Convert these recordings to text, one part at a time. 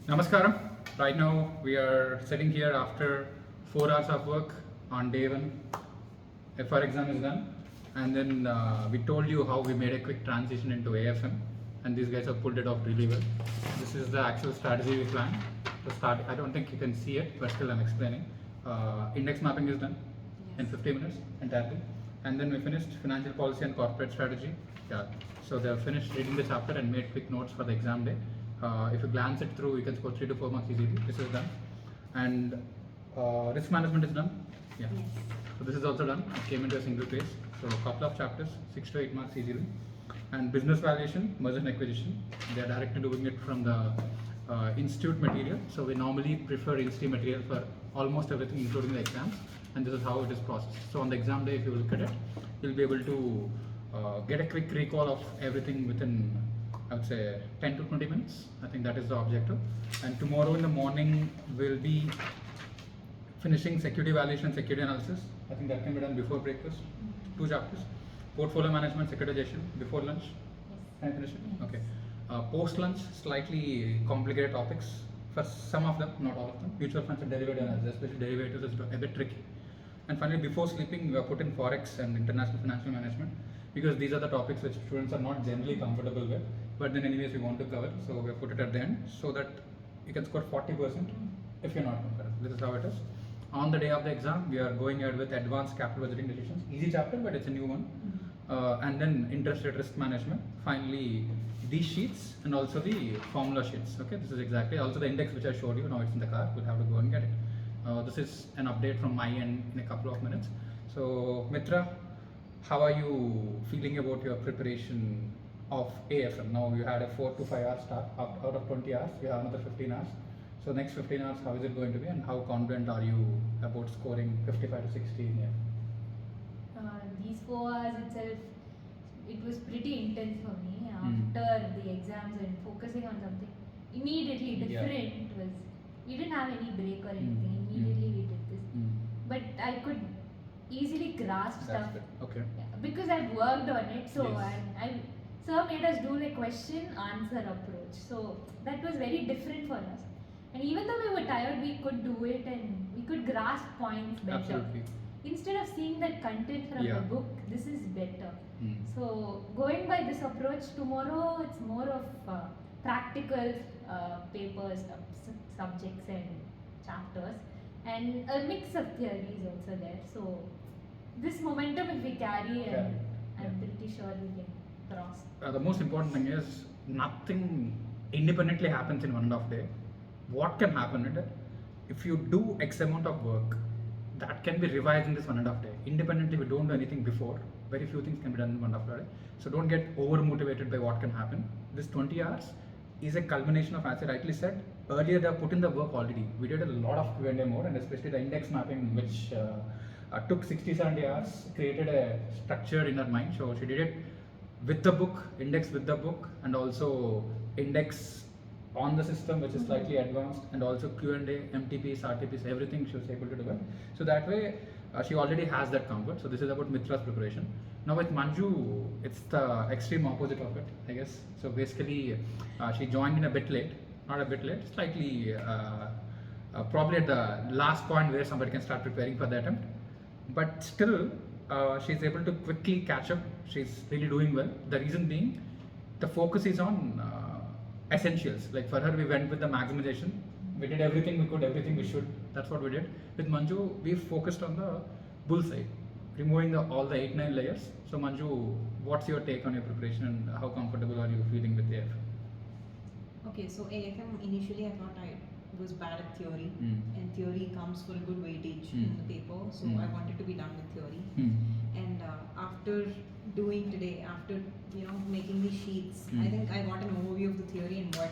Namaskaram. Right now we are sitting here after 4 hours of work on day one. FR exam is done, and then we told you how we made a quick transition into AFM, and these guys have pulled it off really well. This is the actual strategy we planned to start. I don't think you can see it, but still I'm explaining. Index mapping is done in 50 minutes entirely, and then we finished financial policy and corporate strategy. Yeah, so they have finished reading the chapter and made quick notes for the exam day. If you glance it through, you can score 3 to 4 marks easily. This is done, and risk management is done. Yeah. Yes. So this is also done. It came into a single page. So a couple of chapters, 6 to 8 marks easily. And business valuation, merger and acquisition. They are directly doing it from the institute material. So we normally prefer institute material for almost everything, including the exams. And this is how it is processed. So on the exam day, if you look at it, you'll be able to get a quick recall of everything within, I would say, 10 to 20 minutes. I think that is the objective. And tomorrow in the morning, we'll be finishing security evaluation and security analysis. I think that can be done before breakfast. 2 chapters. Portfolio management, securitization before lunch. Can I finish it? Yes. Okay. Post lunch, slightly complicated topics for some of them, not all of them. Mutual funds and derivative analysis, especially derivatives, is a bit tricky. And finally, before sleeping, we have put in forex and international financial management because these are the topics which students are not generally comfortable with. But then, anyways, we want to cover, so we have put it at the end so that you can score 40% if you're not comfortable. This is how it is. On the day of the exam, we are going ahead with advanced capital budgeting decisions. Easy chapter, but it's a new one. And then interest rate risk management. Finally, these sheets and also the formula sheets. Okay, this is exactly also the index which I showed you. Now it's in the car. We'll have to go and get it. This is an update from my end in a couple of minutes. So, Mitra, how are you feeling about your preparation of AFM? Now you had a 4 to 5 hour start. Out of 20 hours, you have another 15 hours. So next 15 hours, how is it going to be, and how confident are you about scoring 55 to 60 in here? These 4 hours itself, it was pretty intense for me. After the exams and focusing on something immediately different was, we didn't have any break or anything. Immediately we did this. But I could easily grasp stuff. Okay. Yeah, because I've worked on it. So Yes. Sir made us do like question answer approach. So that was very different for us. And even though we were tired, we could do it and we could grasp points better. Absolutely. Instead of seeing that content from the book, this is better. So going by this approach, tomorrow it's more of practical papers, subjects and chapters, and a mix of theories also there. So this momentum if we carry, and I'm pretty sure we can cross. The most important thing is nothing independently happens in 1.5 days. What can happen is that if you do X amount of work, that can be revised in this 1.5 days. Independently, we don't do anything before. Very few things can be done in 1.5 days. So don't get over motivated by what can happen. This 20 hours is a culmination of, as I rightly said, earlier they have put in the work already. We did a lot of Q&A more, and especially the index mapping, which took 60-70 hours, created a structure in her mind. So she did it with the book, index with the book, and also index on the system, which is slightly advanced, and also Q&A, MTPs, RTPs, everything she was able to do it. So that way, she already has that comfort. So this is about Mitra's preparation. Now with Manju, it's the extreme opposite of it, I guess. So basically, she joined in a bit late, not a bit late, slightly, probably at the last point where somebody can start preparing for the attempt. But still, she's able to quickly catch up. She's really doing well. The reason being, the focus is on essentials. Like for her, we went with the maximization. We did everything we could, everything we should. That's what we did. With Manju, we focused on the bullseye, removing all the 8-9 layers. So Manju, what's your take on your preparation and how comfortable are you feeling with the AFM? Okay, so AFM initially I thought I was bad at theory, and theory comes for a good weightage in the paper. So I wanted to be done with theory. And after doing today, after making these sheets, I think I got an overview of the theory and what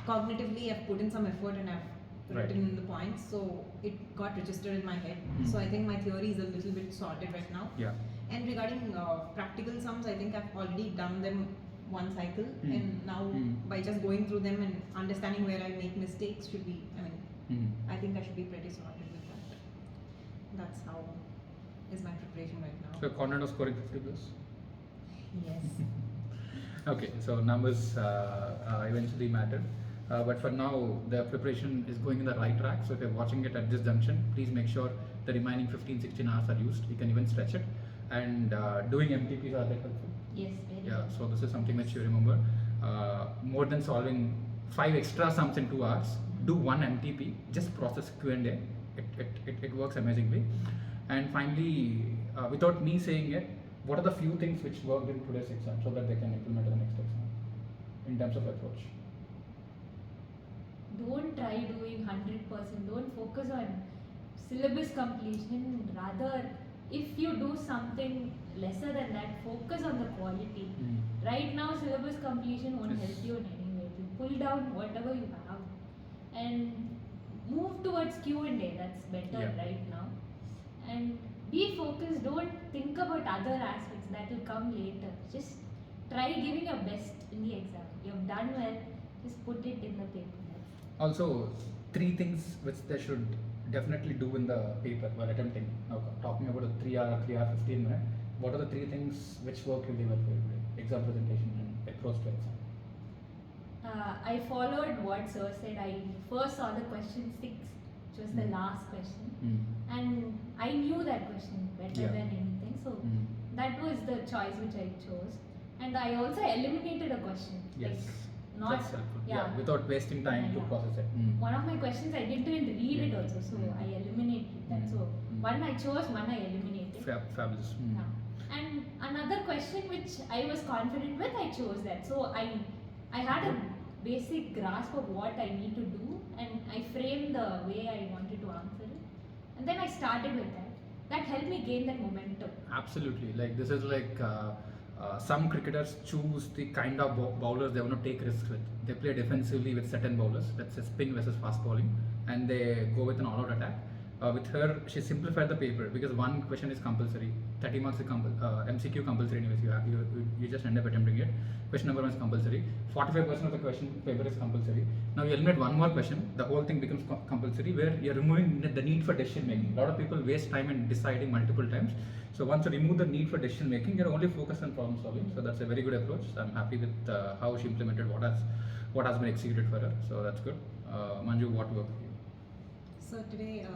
cognitively I've put in some effort and I've written in the points, so it got registered in my head. So I think my theory is a little bit sorted right now. Yeah. And regarding practical sums, I think I've already done them one cycle, and now by just going through them and understanding where I make mistakes should be, I think I should be pretty sorted with that. That's how is my preparation right now. So confident of scoring 50 plus? Yes. Okay, so numbers eventually matter. But for now, the preparation is going in the right track. So if you're watching it at this junction, please make sure the remaining 15-16 hours are used. You can even stretch it. And doing MTPs are that helpful. Yes, very Yeah, good. so this is something which you remember. More than solving 5 extra sums in 2 hours, do one MTP, just process Q&A. It works amazingly. And finally, without me saying it, what are the few things which worked in today's exam so that they can implement in the next exam in terms of approach? Don't try doing 100%. Don't focus on syllabus completion. Rather, if you do something lesser than that, focus on the quality. Right now, syllabus completion won't Yes. help you in any way. You pull down whatever you have and move towards Q&A. That's better Yeah. right now. And be focused. Don't think about other aspects that will come later. Just try giving your best in the exam. You've done well. Just put it in the paper. Also, 3 things which they should definitely do in the paper while attempting. Now, talking about a 3 hour, 15 minute, what are the 3 things which work really well for you today? Exam presentation and approach to exam. I followed what sir said. I first saw the question 6, which was the last question, and I knew that question better Yeah. than anything. So that was the choice which I chose, and I also eliminated a question. Yes. Like not That's helpful. Yeah, without wasting time to Yeah. process it. One of my questions I didn't even read it also, so I eliminated that. So one I chose, one I eliminated. Fabulous. Yeah. And another question which I was confident with, I chose that. So I had a basic grasp of what I need to do, and I framed the way I wanted to answer it, and then I started with that. That helped me gain that momentum. Absolutely. Like this is like some cricketers choose the kind of bowlers they want to take risks with. They play defensively with certain bowlers, let's say spin versus fast bowling, and they go with an all-out attack. With her, she simplified the paper because one question is compulsory. 30 marks is MCQ compulsory anyways. You just end up attempting it. Question number 1 is compulsory. 45% of the question paper is compulsory. Now you eliminate one more question, the whole thing becomes compulsory, where you're removing the need for decision making. A lot of people waste time in deciding multiple times. So once you remove the need for decision making, you're only focused on problem solving. So that's a very good approach. So I'm happy with how she implemented what has been executed for her. So that's good. Manju, what worked for you? So today,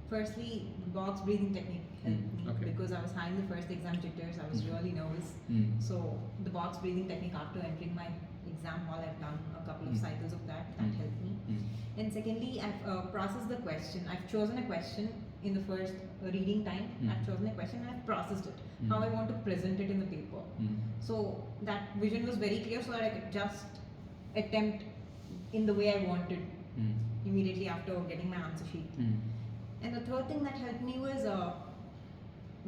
firstly, box breathing technique helped me Okay. because I was having the first exam jitters. I was really nervous. So the box breathing technique after entering my exam hall, I've done a couple of cycles of that. That helped me. And secondly, I've processed the question. I've chosen a question in the first reading time. I've chosen a question and I've processed it. How I want to present it in the paper. So that vision was very clear, so that I could just attempt in the way I wanted immediately after getting my answer sheet. And the third thing that helped me was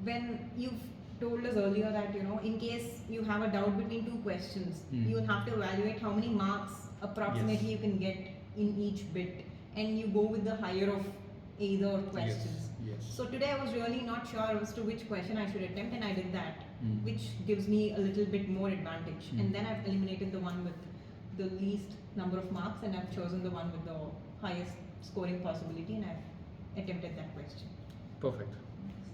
when you've told us earlier that, you know, in case you have a doubt between 2 questions, you will have to evaluate how many marks approximately you can get in each bit, and you go with the higher of either questions. Yes. So today I was really not sure as to which question I should attempt, and I did that, which gives me a little bit more advantage. And then I've eliminated the one with the least number of marks, and I've chosen the one with the highest scoring possibility, and I've attempted that question. Perfect.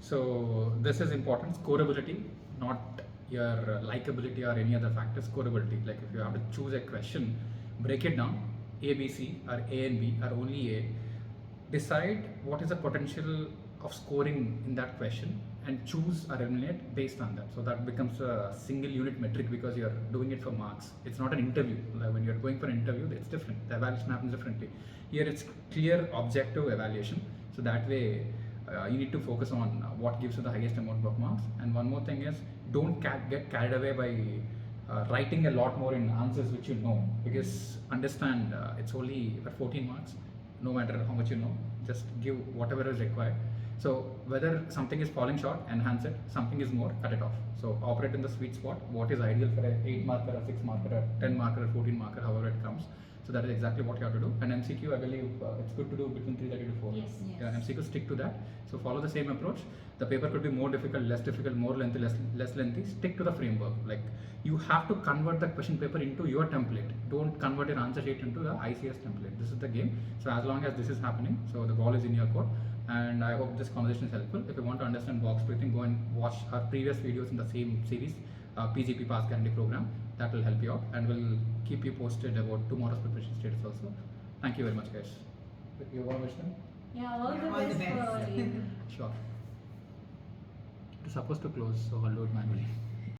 So this is important. Scoreability, not your likability or any other factor. Scoreability. Like if you have to choose a question, break it down. A, B, C, or A and B, or only A. Decide what is the potential of scoring in that question and choose or eliminate based on that. So that becomes a single unit metric because you're doing it for marks. It's not an interview. Like when you're going for an interview, it's different. The evaluation happens differently. Here it's clear objective evaluation. So that way you need to focus on what gives you the highest amount of marks. And one more thing is, don't get carried away by writing a lot more in answers which you know, because understand it's only for 14 marks. No matter how much you know, just give whatever is required. So whether something is falling short, enhance it. Something is more, cut it off. So operate in the sweet spot. What is ideal for a 8 marker, a 6 marker, a 10 marker, a 14 marker, however it comes. So that is exactly what you have to do. And MCQ, I believe it's good to do between 330 to 4. Yes. Yeah, MCQ, stick to that. So follow the same approach. The paper could be more difficult, more lengthy, less lengthy. Stick to the framework. Like you have to convert the question paper into your template. Don't convert your answer sheet into the ICS template. This is the game. So as long as this is happening, so the ball is in your court. And I hope this conversation is helpful. If you want to understand box breathing, go and watch our previous videos in the same series, PGP Pass Guarantee Program. that will help you out, and we'll keep you posted about tomorrow's preparation status also. Thank you very much, guys. You want to wish them? Yeah, all Yeah, the all the best best. for you. Sure. It is supposed to close, so I'll do it manually.